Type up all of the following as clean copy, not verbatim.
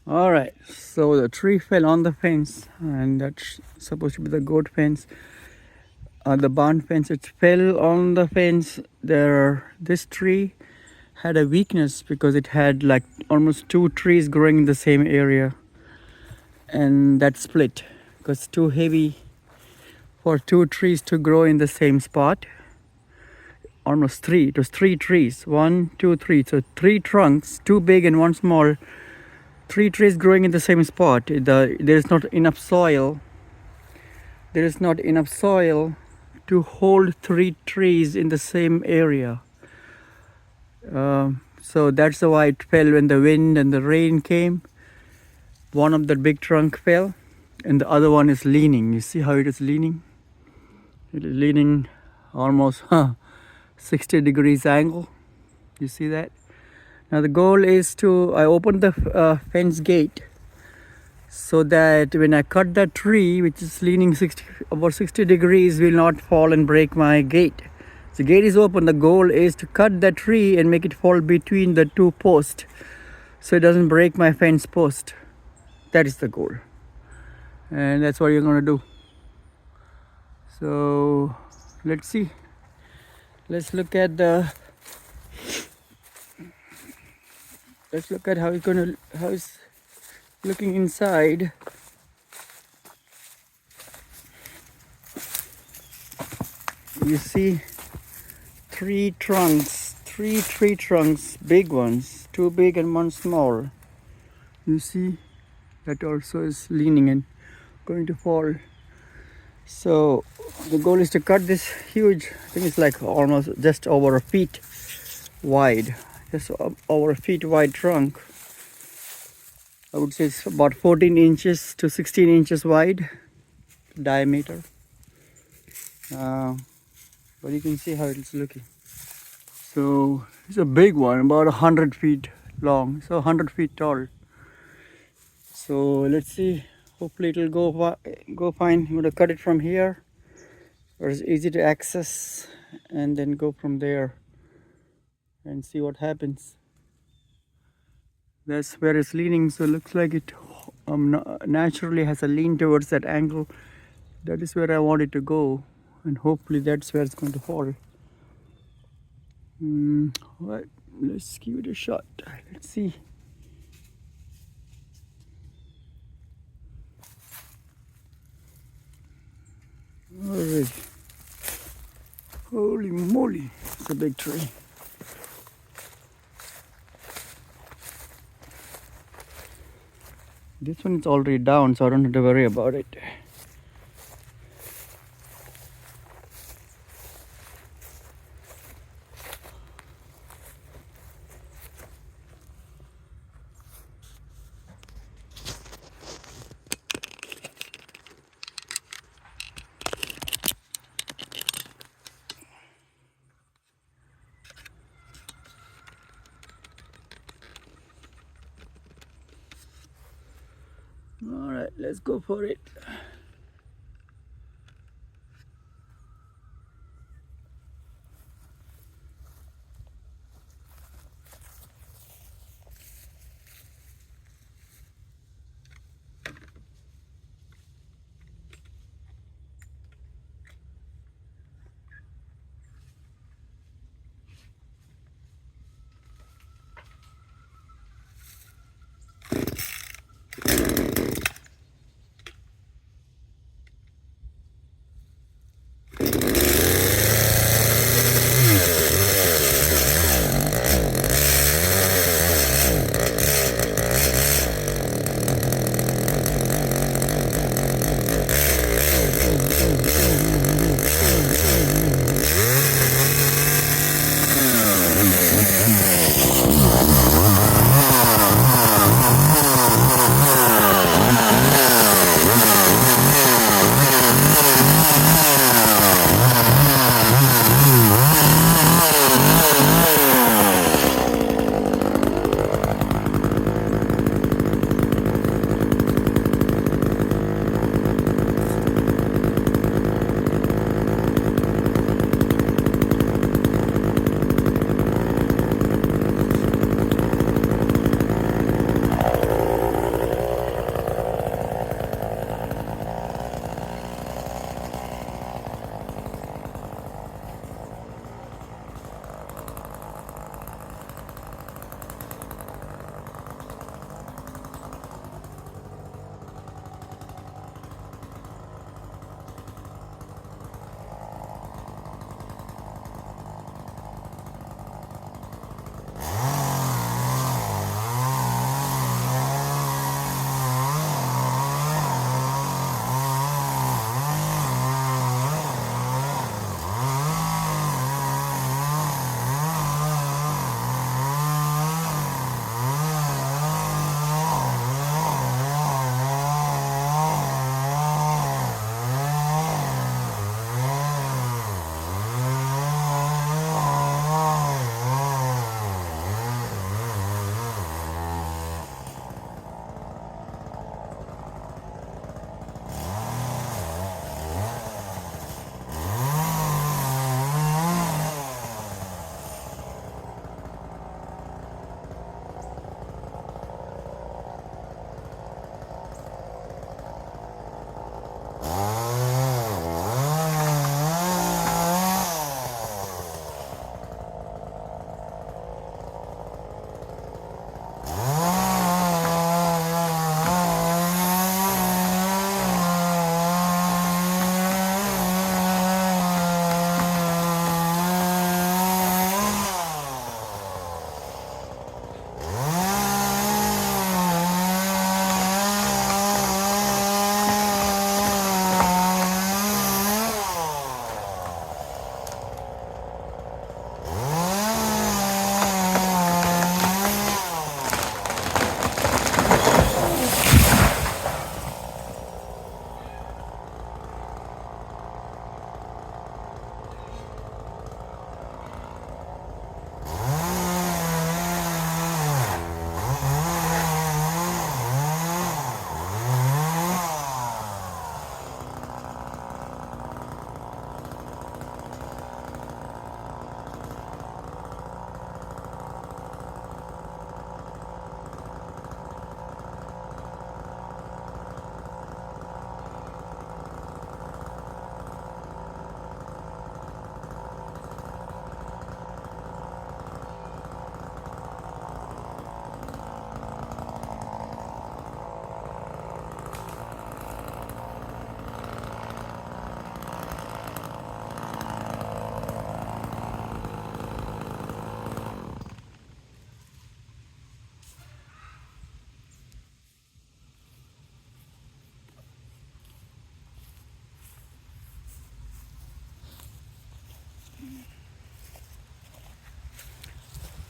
All right, so the tree fell on the fence, and that's supposed to be the goat fence, the barn fence. It fell on the fence. This tree had a weakness because it had like almost two trees growing in the same area, and that split because it's too heavy for two trees to grow in the same spot. Almost three. It was three trees. One, two, three. So three trunks, two big and one small. Three trees growing in the same spot. There is not enough soil. There is not enough soil to hold three trees in the same area. So that's why it fell when the wind and the rain came. One of the big trunk fell, and the other one is leaning. You see how it is leaning? It is leaning almost 60 degrees angle. You see that? Now the goal is I opened the fence gate so that when I cut that tree, which is leaning about 60 degrees, will not fall and break my gate. The gate is open. The goal is to cut that tree and make it fall between the two posts so it doesn't break my fence post. That is the goal. And that's what you're going to do. So let's see. Let's look at how it's looking inside. You see three tree trunks, big ones, two big and one small. You see that also is leaning and going to fall. So the goal is to cut this huge, I think it's like almost just over a feet wide, just over a feet wide trunk. I would say it's about 14 inches to 16 inches wide diameter. But you can see how it's looking. So it's a big one, about 100 feet long, so 100 feet tall. So let's see. Hopefully it'll go fine. I'm gonna cut it from here, where it's easy to access, and then go from there and see what happens. That's where it's leaning, so it looks like it naturally has a lean towards that angle. That is where I want it to go, and hopefully that's where it's going to fall. Right, let's give it a shot. Let's see. Alright. Holy moly, it's a big tree. This one is already down, so I don't have to worry about it. Alright, let's go for it.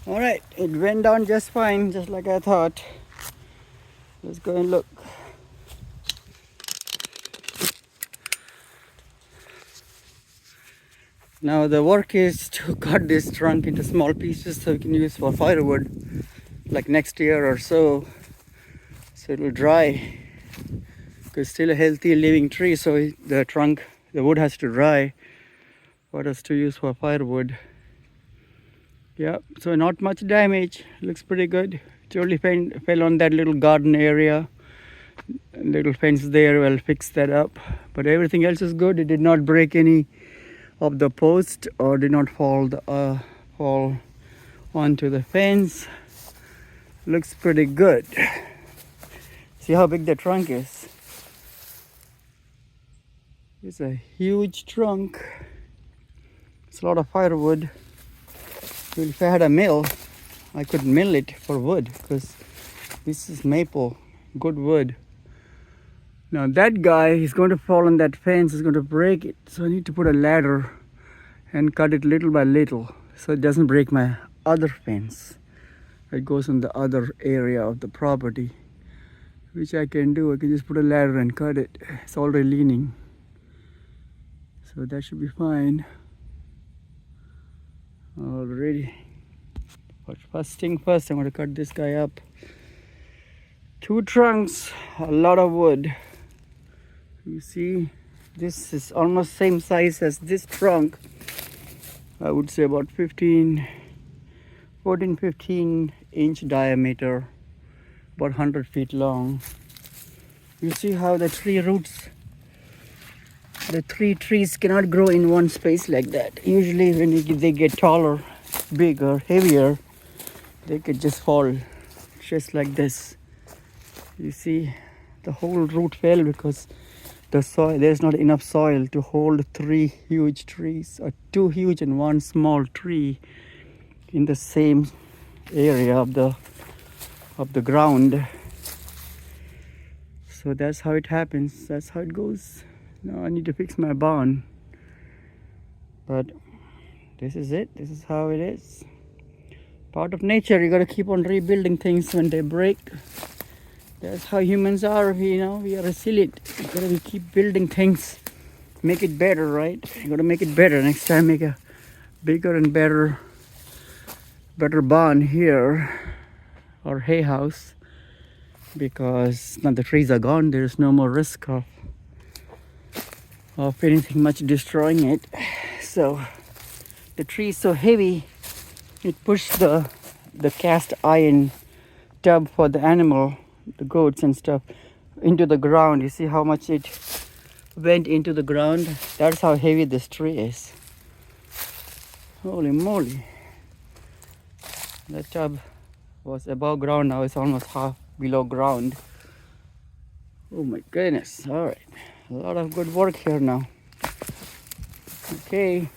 All right, it went down just fine, just like I thought. Let's go and look. Now the work is to cut this trunk into small pieces so we can use for firewood, like next year or so. So it'll dry. Because it's still a healthy living tree, so the trunk, the wood has to dry for us to use for firewood. Yeah, so not much damage. Looks pretty good. It only fell on that little garden area. Little fence there, we'll fix that up. But everything else is good. It did not break any of the post or did not fall onto the fence. Looks pretty good. See how big the trunk is. It's a huge trunk. It's a lot of firewood. If I had a mill, I could mill it for wood because this is maple, good wood. Now that guy is going to fall on that fence, is going to break it. So I need to put a ladder and cut it little by little so it doesn't break my other fence. It goes in the other area of the property, which I can do. I can just put a ladder and cut it. It's already leaning. So that should be fine. Already. But first thing first, I'm going to cut this guy up. 2 trunks, a lot of wood. You see, this is almost same size as this trunk. I would say about 15 inch diameter, about 100 feet long. You see how the tree roots, the 3 trees cannot grow in one space like that. Usually when they get taller, bigger, heavier, they could just fall just like this. You see, the whole root fell because the soil, there's not enough soil to hold 3 huge trees, or 2 huge and 1 small tree in the same area of the ground. So that's how it happens. That's how it goes. Now I need to fix my barn. But this is it. This is how it is. Part of nature. You gotta keep on rebuilding things when they break. That's how humans are, we are resilient. You gotta keep building things, make it better, right? You gotta make it better. Next time, make a bigger and better barn here, or hay house, because now the trees are gone. There's no more risk of anything much destroying it. So the tree is so heavy, it pushed the cast iron tub for the animal, the goats and stuff, into the ground. You see how much it went into the ground? That's how heavy this tree is. Holy moly. The tub was above ground, now it's almost half below ground. Oh my goodness. All right, a lot of good work here now. Okay.